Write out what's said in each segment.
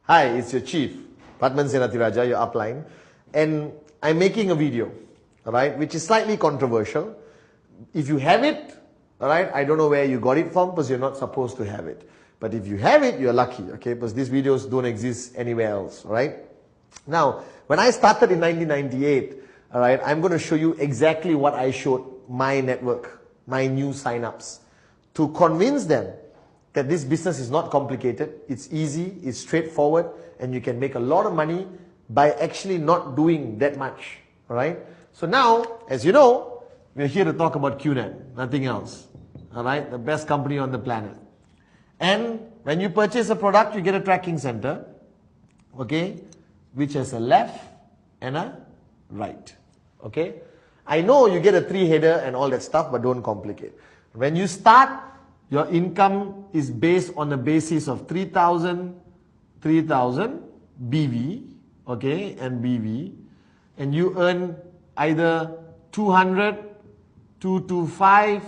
Hi, it's your chief, Padman Senathiraja, your upline, and I'm making a video, alright, which is slightly controversial. If you have it, alright, I don't know where you got it from because you're not supposed to have it. But if you have it, you're lucky, okay, because these videos don't exist anywhere else, alright? Now, when I started in 1998, alright, I'm going to show you exactly what I showed my network, my new signups, to convince them that this business is not complicated, it's easy, it's straightforward, and you can make a lot of money by actually not doing that much, alright? So now, as you know, we're here to talk about QNet, nothing else, alright? The best company on the planet. And when you purchase a product, you get a tracking center, okay, which has a left and a right, okay? I know you get a 3-header and all that stuff, but don't complicate. When you start, your income is based on the basis of 3,000 BV, okay, and BV, and you earn either 200, 225,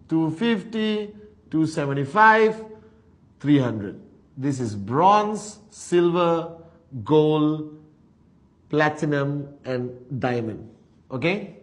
250, 275, 300. This is bronze, silver, gold, platinum, and diamond, okay?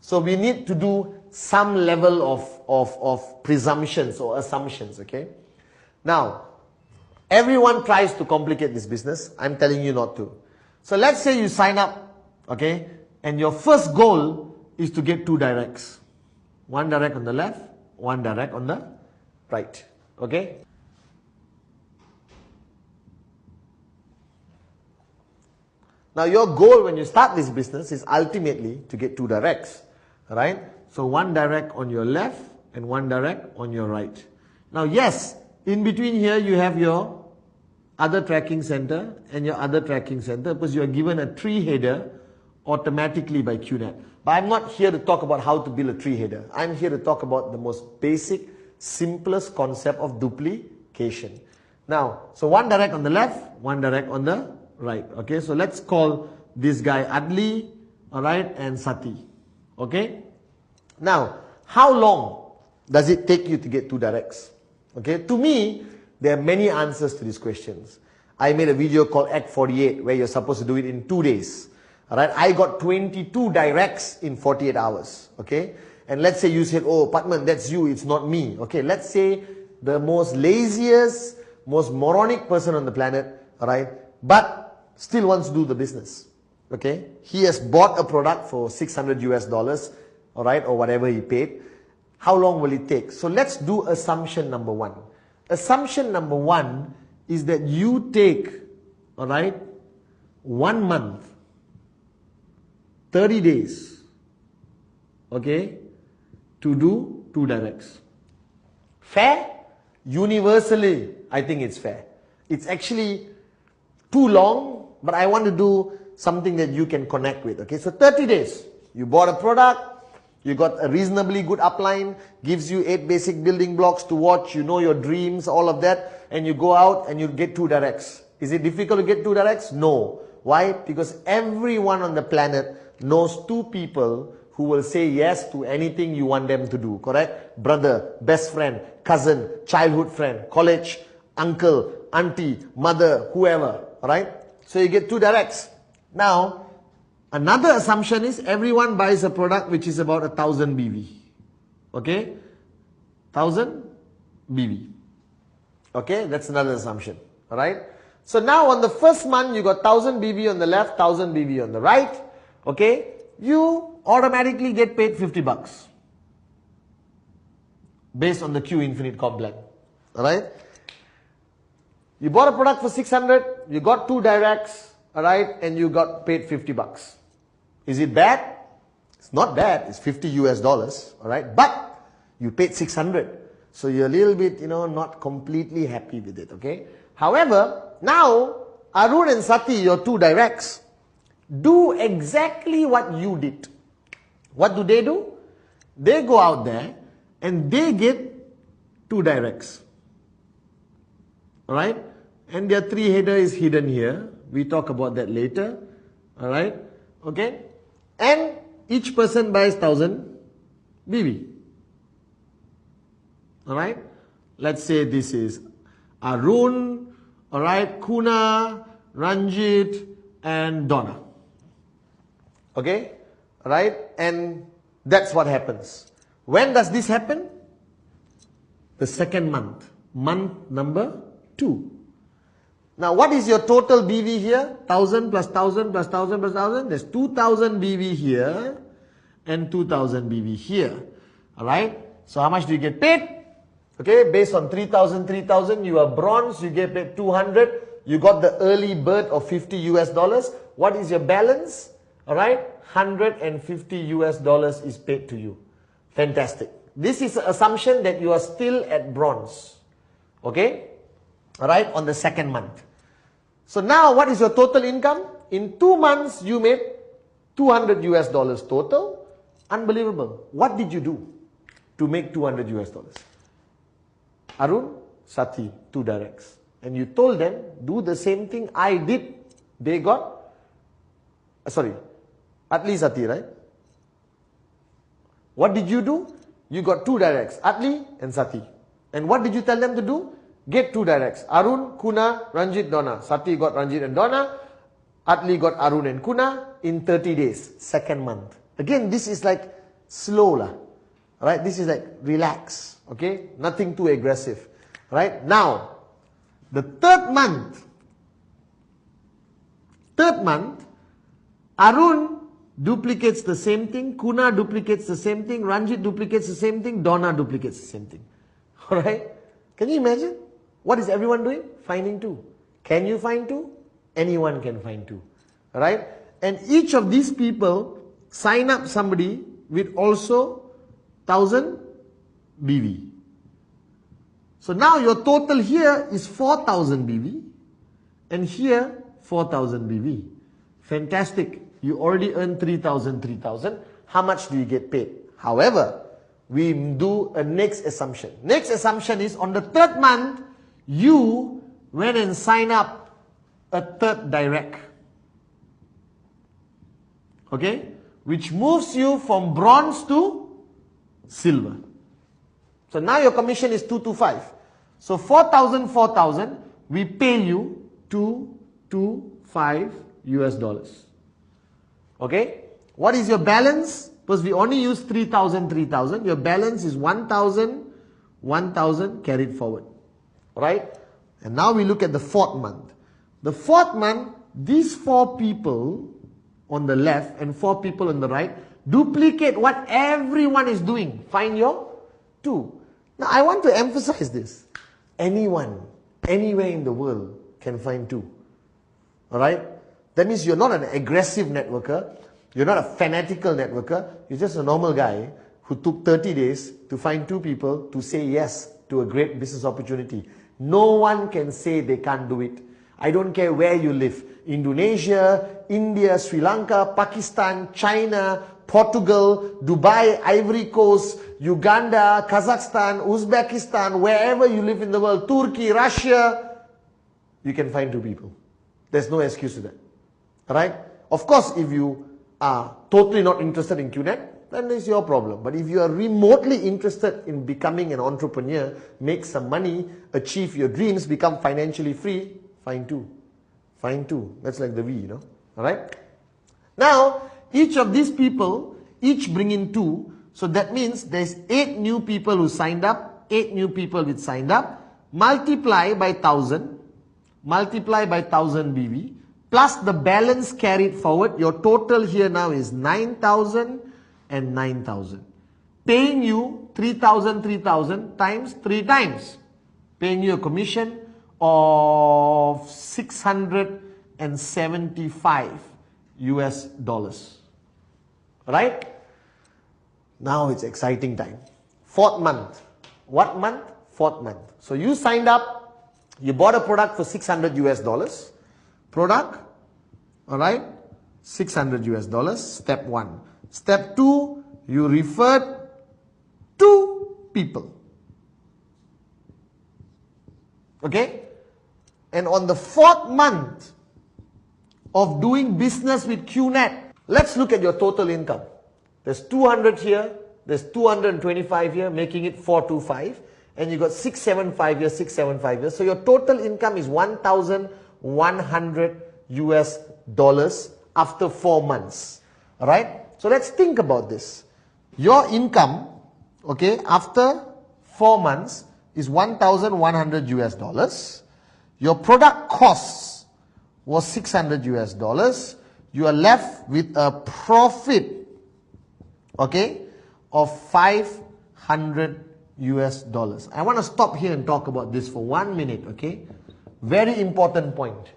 So we need to do some level of presumptions or assumptions, okay? Now, everyone tries to complicate this business. I'm telling you not to. So let's say you sign up, okay, and your first goal is to get 2 directs. 1 direct on the left, 1 direct on the right, okay? Now your goal when you start this business is ultimately to get 2 directs, alright? So 1 direct on your left and 1 direct on your right. Now yes, in between here you have your other tracking center and your other tracking center because you are given a 3-header automatically by QNet. But I'm not here to talk about how to build a 3-header. I'm here to talk about the most basic, simplest concept of duplication. Now, so 1 direct on the left, 1 direct on the right, okay? So let's call this guy Adli, alright, and Sati, okay? Now, how long does it take you to get 2 directs? Okay, to me, there are many answers to these questions. I made a video called Act 48 where you're supposed to do it in 2 days, alright? I got 22 directs in 48 hours, okay? And let's say you said, oh, Padman, that's you, it's not me, okay? Let's say the most laziest, most moronic person on the planet, alright, but still wants to do the business, okay? He has bought a product for $600 US, alright, or whatever he paid. How long will it take? So let's do assumption number 1. Assumption number 1 is that you take, alright, 1 month, 30 days, okay, to do 2 directs. Fair? Universally, I think it's fair. It's actually too long, but I want to do something that you can connect with, okay? So 30 days, you bought a product, you got a reasonably good upline, gives you 8 basic building blocks to watch, you know your dreams, all of that, and you go out and you get 2 directs. Is it difficult to get 2 directs? No. Why? Because everyone on the planet knows 2 people who will say yes to anything you want them to do, correct? Brother, best friend, cousin, childhood friend, college, uncle, auntie, mother, whoever, alright? So you get 2 directs. Now, another assumption is everyone buys a product which is about 1,000 BV. Okay? 1,000 BV. Okay? That's another assumption. Alright? So now on the first month you got 1,000 BV on the left, 1,000 BV on the right. Okay? You automatically get paid 50 bucks. Based on the Q Infinite Comp Plan. Alright? You bought a product for 600, you got 2 directs, alright, and you got paid 50 bucks. Is it bad? It's not bad. It's $50 US, alright? But you paid 600. So you're a little bit, not completely happy with it, okay? However, now, Arun and Sati, your 2 directs, do exactly what you did. What do? They go out there and they get 2 directs. Alright? And their 3-header is hidden here. We talk about that later. Alright? Okay? And each person buys 1,000 BV. Alright? Let's say this is Arun, alright, Kuna, Ranjit, and Donna. Okay, right? And that's what happens. When does this happen? The second month, month number 2. Now, what is your total BV here? 1000 plus 1000 plus 1000 plus 1000. There's 2000 BV here and 2000 BV here. Alright? So, how much do you get paid? Okay, based on 3000, 3000, you are bronze, you get paid 200. You got the early bird of 50 US dollars. What is your balance? Alright? 150 US dollars is paid to you. Fantastic. This is an assumption that you are still at bronze. Okay? Alright, on the second month. So now what is your total income? In 2 months you made 200 US dollars total. Unbelievable. What did you do to make 200 US dollars? Arun, Sati, 2 directs. And you told them, do the same thing I did. They got, Atli, Sati, right? What did you do? You got 2 directs, Atli and Sati. And what did you tell them to do? Get 2 directs. Arun, Kuna, Ranjit, Donna. Sati got Ranjit and Donna. Atli got Arun and Kuna in 30 days, second month. Again, this is like slow lah. Right? This is like relax. Okay? Nothing too aggressive. Right? Now, the third month, Arun duplicates the same thing, Kuna duplicates the same thing, Ranjit duplicates the same thing, Donna duplicates the same thing. Alright? Can you imagine? What is everyone doing? Finding 2. Can you find 2? Anyone can find 2. Alright? And each of these people sign up somebody with also 1000 BV. So now your total here is 4000 BV and here 4000 BV. Fantastic. You already earned 3000, 3000. How much do you get paid? However, we do a next assumption. Next assumption is on the third month, you went and signed up a third direct. Okay? Which moves you from bronze to silver. So now your commission is 225. So 4000, 4000, we pay you 225 US dollars. Okay? What is your balance? Because we only use 3000, 3000. Your balance is 1000, 1000 carried forward. Right? And now we look at the fourth month. The fourth month, these 4 people on the left and 4 people on the right duplicate what everyone is doing. Find your 2. Now I want to emphasize this. Anyone, anywhere in the world can find 2. Alright? That means you're not an aggressive networker. You're not a fanatical networker. You're just a normal guy who took 30 days to find 2 people to say yes to a great business opportunity. No one can say they can't do it. I don't care where you live. Indonesia, India, Sri Lanka, Pakistan, China, Portugal, Dubai, Ivory Coast, Uganda, Kazakhstan, Uzbekistan, wherever you live in the world, Turkey, Russia, you can find 2 people. There's no excuse to that. Right? Of course, if you are totally not interested in QNet, then it's your problem. But if you are remotely interested in becoming an entrepreneur, make some money, achieve your dreams, become financially free, find 2. Find 2. That's like the V, you know. Alright? Now, each of these people, each bring in 2. So that means there's 8 new people who signed up, 8 new people which signed up, multiply by 1000, multiply by 1000 BV, plus the balance carried forward. Your total here now is 9000 and 9000. Paying you 3000, 3000 times 3 times. Paying you a commission of 675 US dollars. Right? Now it's exciting time. 4th month. What month? 4th month. So you signed up, you bought a product for 600 US dollars. Product, alright, 600 US dollars, step 1. Step 2, you referred 2 people. Okay? And on the 4th month of doing business with QNet, let's look at your total income. There's 200 here, there's 225 here, making it 425. and you got 675 years, 675 years. So your total income is $1,100 US after 4 months. Alright? So let's think about this. Your income, okay, after 4 months is $1,100 US. Your product costs was $600 US. You are left with a profit, okay, of $500 US. I want to stop here and talk about this for 1 minute, okay? Very important point.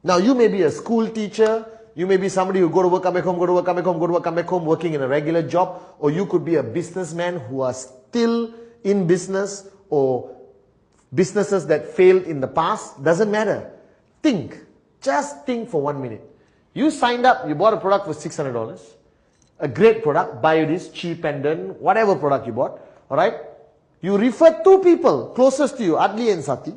Now, you may be a school teacher, you may be somebody who go to work, come back home, go to work, come back home, go to work, come back home, working in a regular job, or you could be a businessman who are still in business, or businesses that failed in the past. Doesn't matter. Think. Just think for 1 minute. You signed up, you bought a product for $600, a great product, Biodis, cheap and done, whatever product you bought, alright? You referred 2 people closest to you, Adli and Sati,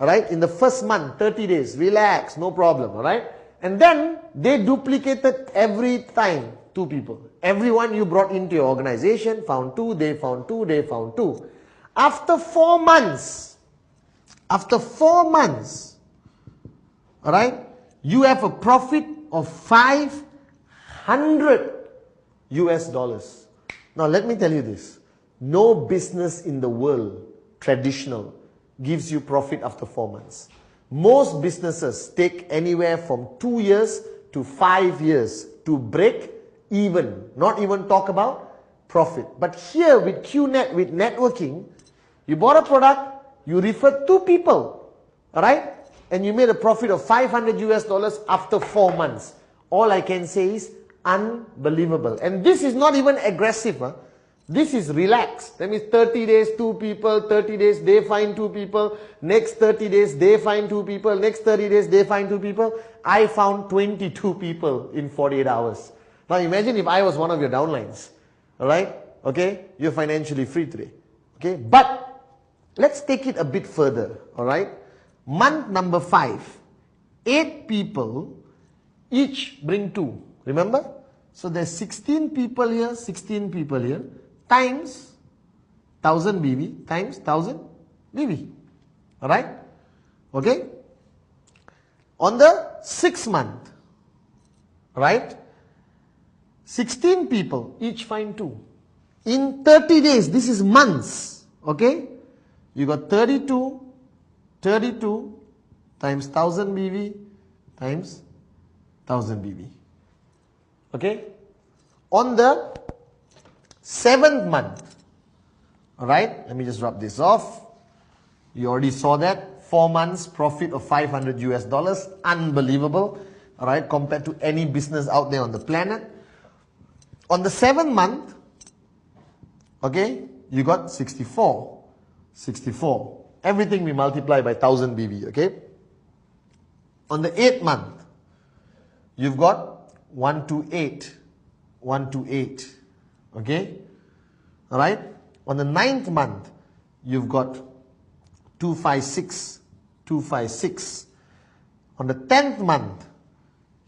alright? In the first month, 30 days, relax, no problem, alright? And then they duplicated every time 2 people. Everyone you brought into your organization found 2, they found 2, they found 2. After 4 months, alright, you have a profit of $500 US. Now let me tell you this. No business in the world, traditional, gives you profit after 4 months. Most businesses take anywhere from 2 years to 5 years to break even. Not even talk about profit. But here with QNet, with networking, you bought a product, you referred 2 people, alright? And you made a profit of $500 US after 4 months. All I can say is unbelievable. And this is not even aggressive. Huh? This is relaxed. That means 30 days, 2 people, 30 days, they find 2 people, next 30 days, they find 2 people, next 30 days, they find 2 people. I found 22 people in 48 hours. Now imagine if I was one of your downlines. Alright? Okay? You're financially free today. Okay? But let's take it a bit further. Alright? Month number 5, 8 people, each bring 2. Remember? So there's 16 people here, 16 people here, times 1000 BV, times 1000 BV. Alright? Okay? On the 6th month, right? 16 people, each find 2. In 30 days, this is months. Okay? You got 32 times 1000 BV times 1000 BV. Okay? On the 7th month, alright, let me just rub this off. You already saw that. 4 months, profit of $500 US. Unbelievable, alright, compared to any business out there on the planet. On the 7th month, okay, you got 64. Everything we multiply by 1000 BV, okay? On the 8th month, you've got 128, okay? Alright? On the 9th month, you've got 256. On the 10th month,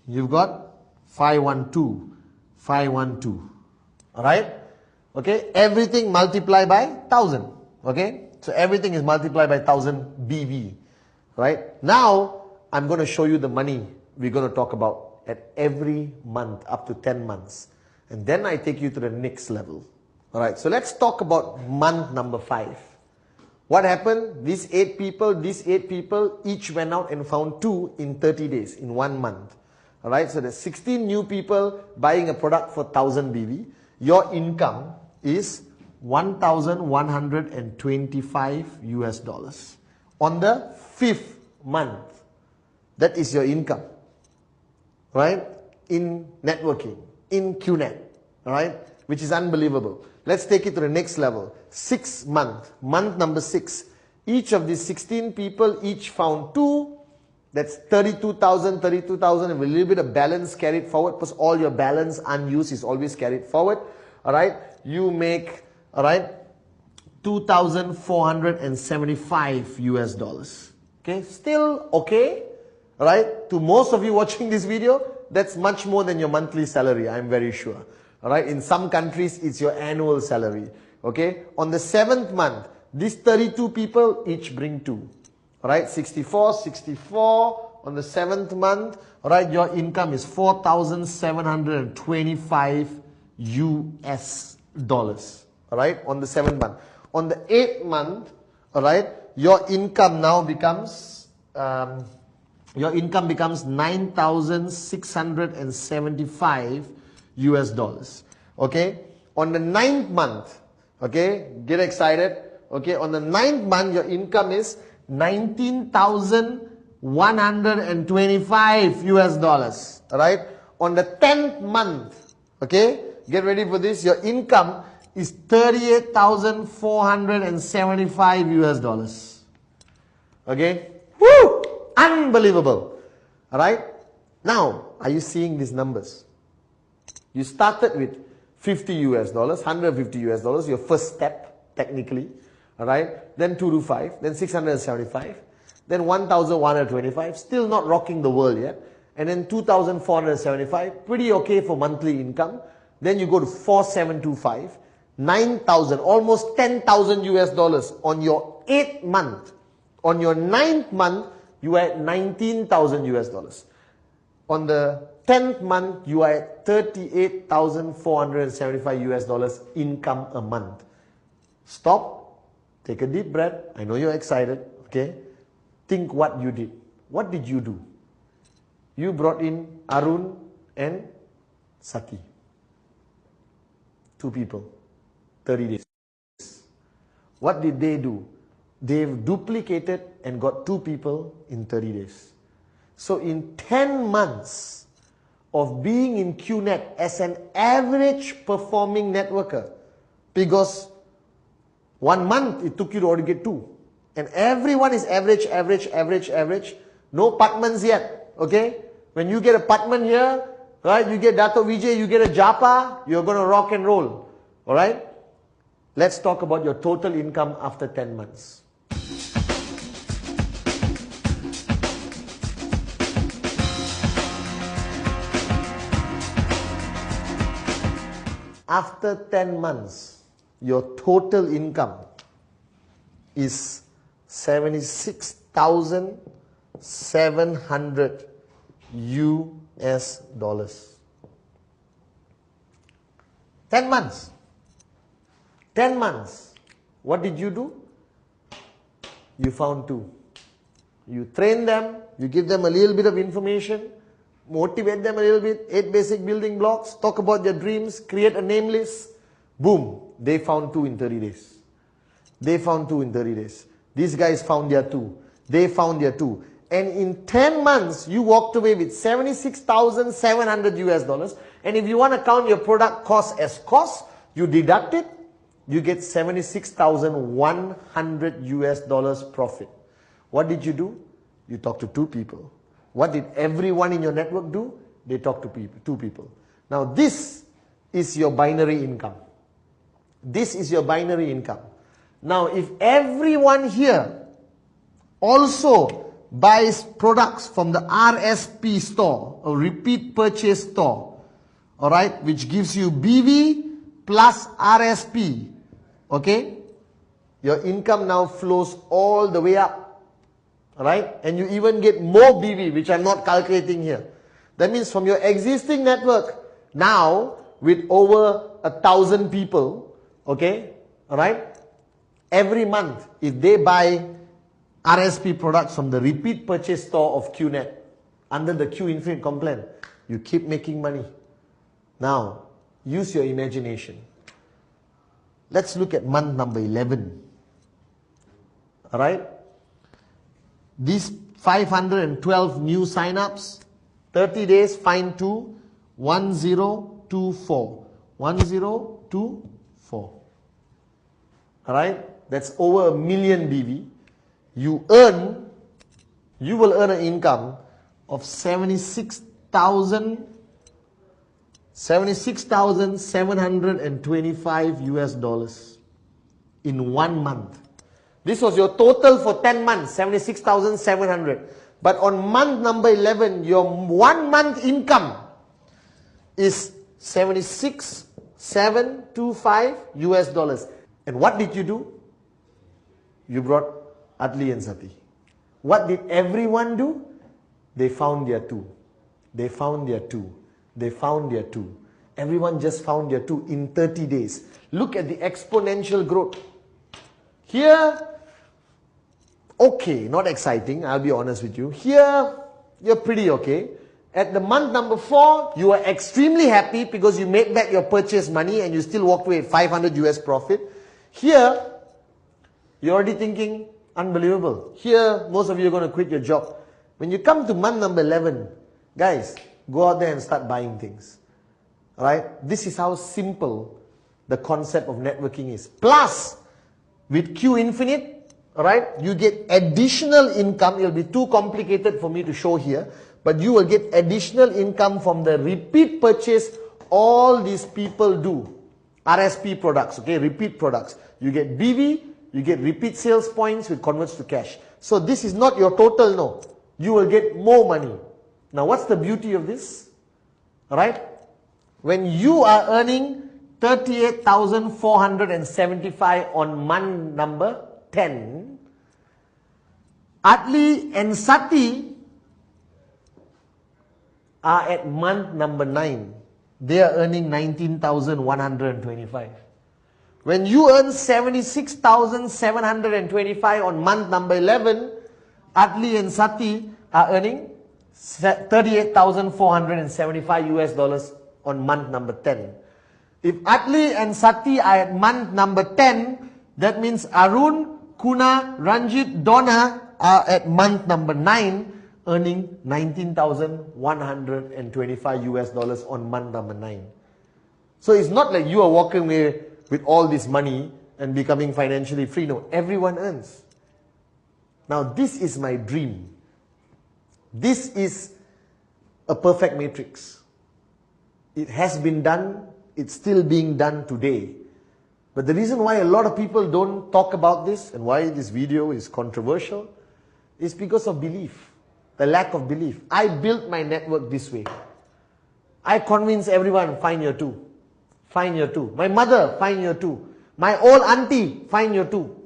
you've got 512. Alright? Okay? Everything multiplied by 1000. Okay? So everything is multiplied by 1000 BV. Right? Now, I'm going to show you the money we're going to talk about at every month up to 10 months. And then I take you to the next level. Alright, so let's talk about month number 5. What happened? These 8 people, each went out and found 2 in 30 days, in 1 month. Alright, so there's 16 new people buying a product for 1000 BV. Your income is $1,125 US. On the 5th month, that is your income. Right? In networking, in QNet. Alright? Which is unbelievable. Let's take it to the next level. 6th month, month number 6. Each of these 16 people, each found 2. That's 32,000, with a little bit of balance carried forward, because all your balance unused is always carried forward. Alright? You make, alright, $2,475 US. Okay? Still okay. Alright? To most of you watching this video, that's much more than your monthly salary, I'm very sure. Alright, in some countries, it's your annual salary. Okay, on the 7th month, These 32 people each bring 2. Alright, 64 on the 7th month. Alright, your income is 4,725 US dollars. Alright, on the 7th month. On the 8th month, alright, your income now becomes 9,675 US dollars. Okay, on the 9th month, okay, get excited. Okay, on the 9th month, your income is 19,125 US dollars. Alright, on the 10th month, okay, get ready for this, your income is 38,475 US dollars. Okay, woo, unbelievable. Alright, now, are you seeing these numbers? You started with 50 US dollars, 150 US dollars, your first step, technically. Alright, then 225, then 675, then 1,125, still not rocking the world yet. And then 2,475, pretty okay for monthly income. Then you go to 4,725, 9,000, almost 10,000 US dollars on your 8th month. On your 9th month, you are at 19,000 US dollars. On the 10th month, you are at 38,475 US dollars income a month. Stop. Take a deep breath. I know you're excited. Okay. Think what you did. What did you do? You brought in Arun and Saki. 2 people. 30 days. What did they do? They've duplicated and got 2 people in 30 days. So in 10 months of being in QNet as an average performing networker, because 1 month it took you to already get 2. And everyone is average. No Patmans yet. Okay? When you get a Patman here, right, you get Dato Vijay, you get a Japa, you're going to rock and roll. Alright? Let's talk about your total income after 10 months. After 10 months, your total income is 76,700 US dollars. 10 months. 10 months. What did you do? You found 2. You train them, you give them a little bit of information, motivate them a little bit, 8 basic building blocks, talk about their dreams, create a name list. Boom, they found 2 in 30 days. They found 2 in 30 days. These guys found their 2. They found their 2. And in 10 months, you walked away with 76,700 US dollars. And if you want to count your product cost as cost, you deduct it, you get 76,100 US dollars profit. What did you do? You talked to 2 people. What did everyone in your network do? They talked to 2 people. Now this is your binary income. This is your binary income. Now if everyone here also buys products from the RSP store, a repeat purchase store, alright, which gives you BV plus RSP, okay, your income now flows all the way up, alright, and you even get more BV, which I'm not calculating here. That means from your existing network, now with over 1,000 people, okay, alright, every month, if they buy RSP products from the repeat purchase store of QNet, under the Q Infinite Complan, you keep making money. Now, use your imagination. Let's look at month number 11. Alright? These 512 new sign-ups, 30 days, find 2, 1024. 1024. Alright? That's over 1 million BV. You will earn an income of 76,725 US dollars in 1 month. This was your total for 10 months, 76,700. But on month number 11, your 1 month income is 76,725 US dollars. And what did you do? You brought Adli and Sati. What did everyone do? They found their two. They found their two. They found their two. Everyone just found their two in 30 days. Look at the exponential growth. Here, okay, not exciting, I'll be honest with you. Here, you're pretty okay. At the month number 4, you are extremely happy because you made back your purchase money and you still walked away with 500 US profit. Here, you're already thinking, unbelievable. Here, most of you are going to quit your job. When you come to month number 11, guys, go out there and start buying things. Right? This is how simple the concept of networking is. Plus, with Q Infinite, right, you get additional income. It will be too complicated for me to show here, but you will get additional income from the repeat purchase all these people do. RSP products, okay, repeat products. You get BV, you get repeat sales points, which converts to cash. So this is not your total, no. You will get more money. Now what's the beauty of this? Right? When you are earning 38,475 on month number 10, Adli and Sati are at month number 9. They are earning 19,125. When you earn 76,725 on month number 11, Adli and Sati are earning 38,475 US dollars on month number 10. If Adli and Sati are at month number 10, that means Arun, Kuna, Ranjit, Donna are at month number 9, earning 19,125 US dollars on month number 9. So it's not like you are walking away with all this money and becoming financially free. No, everyone earns. Now this is my dream. This is a perfect matrix. It has been done, it's still being done today. But the reason why a lot of people don't talk about this and why this video is controversial is because of belief, the lack of belief. I built my network this way. I convince everyone, find your two. Find your two. My mother, find your two. My old auntie, find your two.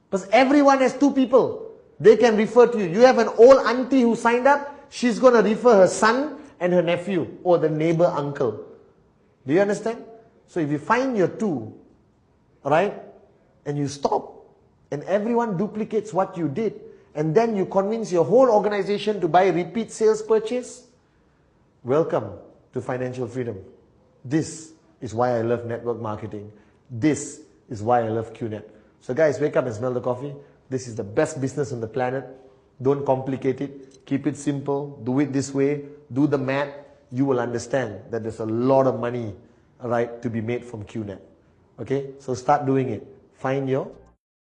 Because everyone has two people. They can refer to you. You have an old auntie who signed up, she's going to refer her son and her nephew or the neighbor uncle. Do you understand? So if you find your two, right, and you stop, and everyone duplicates what you did, and then you convince your whole organization to buy repeat sales purchase, welcome to financial freedom. This is why I love network marketing. This is why I love QNet. So guys, wake up and smell the coffee. This is the best business on the planet. Don't complicate it. Keep it simple. Do it this way. Do the math. You will understand that there's a lot of money, right, to be made from QNet. Okay? So start doing it. Find your